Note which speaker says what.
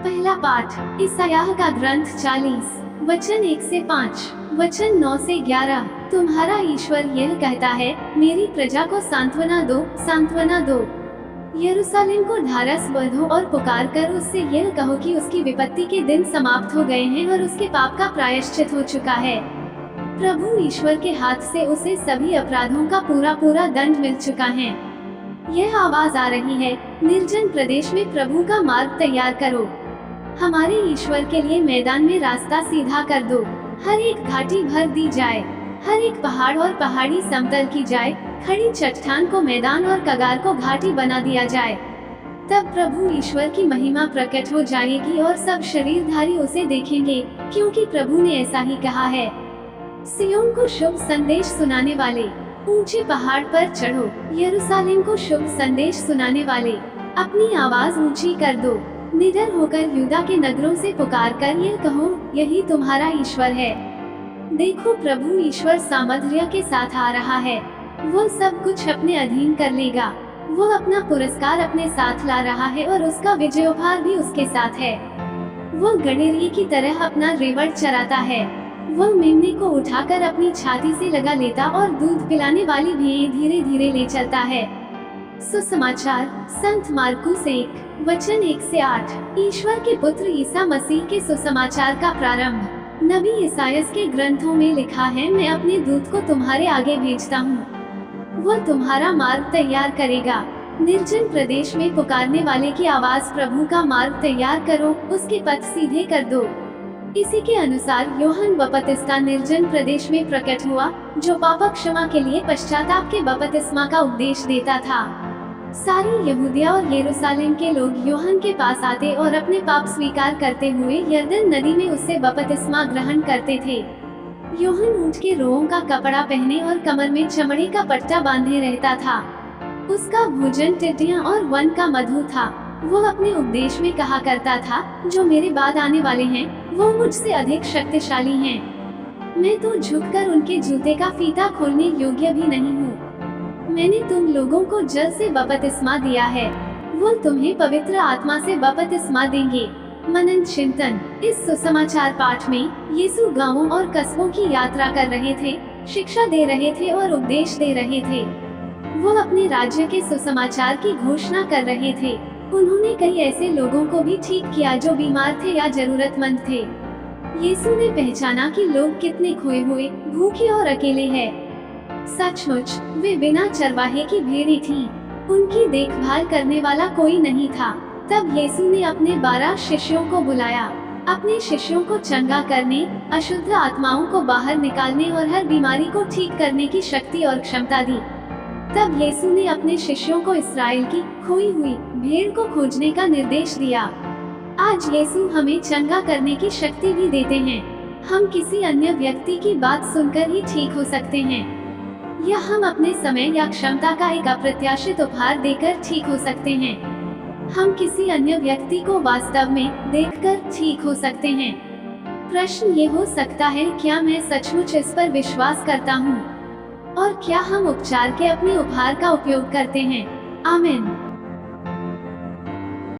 Speaker 1: पहला पाठ ईसायाह का ग्रंथ 40 वचन 1 से 5 वचन 9 से 11। तुम्हारा ईश्वर यह कहता है, मेरी प्रजा को सांत्वना दो, सांत्वना दो। यरूशलेम को ढारस बंधो और पुकार कर उससे यह कहो कि उसकी विपत्ति के दिन समाप्त हो गए हैं और उसके पाप का प्रायश्चित हो चुका है। प्रभु ईश्वर के हाथ से उसे सभी अपराधों का पूरा पूरा दंड मिल चुका है। यह आवाज आ रही है, निर्जन प्रदेश में प्रभु का मार्ग तैयार करो। हमारे ईश्वर के लिए मैदान में रास्ता सीधा कर दो। हर एक घाटी भर दी जाए, हर एक पहाड़ और पहाड़ी समतल की जाए, खड़ी चट्टान को मैदान और कगार को घाटी बना दिया जाए। तब प्रभु ईश्वर की महिमा प्रकट हो जाएगी और सब शरीरधारी उसे देखेंगे, क्योंकि प्रभु ने ऐसा ही कहा है। सियोन को शुभ संदेश सुनाने वाले, ऊंचे पहाड़ पर चढ़ो। यरूशलेम को शुभ संदेश सुनाने वाले, अपनी आवाज ऊंची कर दो। निडर होकर यहूदा के नगरों से पुकार कर यह कहो, यही तुम्हारा ईश्वर है। देखो, प्रभु ईश्वर सामर्थ्य के साथ आ रहा है। वो सब कुछ अपने अधीन कर लेगा। वो अपना पुरस्कार अपने साथ ला रहा है और उसका विजयोपहार भी उसके साथ है। वो गडेरिये की तरह अपना रेवड़ चराता है। वो मेमने को उठाकर अपनी छाती से लगा लेता और दूध पिलाने वाली भेड़ धीरे धीरे ले चलता है। सुसमाचार संत मार्कुस 1 वचन 1 से 8। ईश्वर के पुत्र ईसा मसीह के सुसमाचार का प्रारंभ। नबी ईसायाह के ग्रंथों में लिखा है, मैं अपने दूत को तुम्हारे आगे भेजता हूँ। वो तुम्हारा मार्ग तैयार करेगा। निर्जन प्रदेश में पुकारने वाले की आवाज, प्रभु का मार्ग तैयार करो, उसके पथ सीधे कर दो। इसी के अनुसार यूहन्ना बपतिस्मा निर्जन प्रदेश में प्रकट हुआ, जो पाप क्षमा के लिए पश्चाताप के बपतिस्मा का उपदेश देता था। सारी यहूदिया और यरूशलेम के लोग यूहन्ना के पास आते और अपने पाप स्वीकार करते हुए यरदन नदी में उससे बपतिस्मा ग्रहण करते थे। यूहन्ना ऊंट के रोओं का कपड़ा पहने और कमर में चमड़े का पट्टा बांधे रहता था। उसका भोजन टिड्डियां और वन का मधु था। वो अपने उपदेश में कहा करता था, जो मेरे बाद आने वाले हैं वो मुझसे अधिक शक्तिशाली हैं। मैं तो झुककर उनके जूते का फीता खोलने योग्य भी नहीं हूँ। मैंने तुम लोगों को जल से बपतिस्मा दिया है, वो तुम्हें पवित्र आत्मा से बपतिस्मा देंगे। मनन चिंतन। इस सुसमाचार पाठ में यीशु गांवों और कस्बों की यात्रा कर रहे थे, शिक्षा दे रहे थे और उपदेश दे रहे थे। वो अपने राज्य के सुसमाचार की घोषणा कर रहे थे। उन्होंने कई ऐसे लोगों को भी ठीक किया जो बीमार थे या जरूरतमंद थे। यीशु ने पहचाना कि लोग कितने खोए हुए, भूखे और अकेले हैं। सचमुच वे बिना चरवाहे की भेड़ें थीं। उनकी देखभाल करने वाला कोई नहीं था। तब यीशु ने अपने 12 शिष्यों को बुलाया। अपने शिष्यों को चंगा करने, अशुद्ध आत्माओं को बाहर निकालने और हर बीमारी को ठीक करने की शक्ति और क्षमता दी। तब यीशु ने अपने शिष्यों को इस्राएल की खोई हुई भेड़ को खोजने का निर्देश दिया। आज यीशु हमें चंगा करने की शक्ति भी देते हैं। हम किसी अन्य व्यक्ति की बात सुनकर ही ठीक हो सकते हैं, या हम अपने समय या क्षमता का एक अप्रत्याशित उपहार देकर ठीक हो सकते हैं। हम किसी अन्य व्यक्ति को वास्तव में देखकर ठीक हो सकते हैं। प्रश्न ये हो सकता है, क्या मैं सचमुच इस पर विश्वास करता हूँ? और क्या हम उपचार के अपने उपहार का उपयोग करते हैं? आमीन।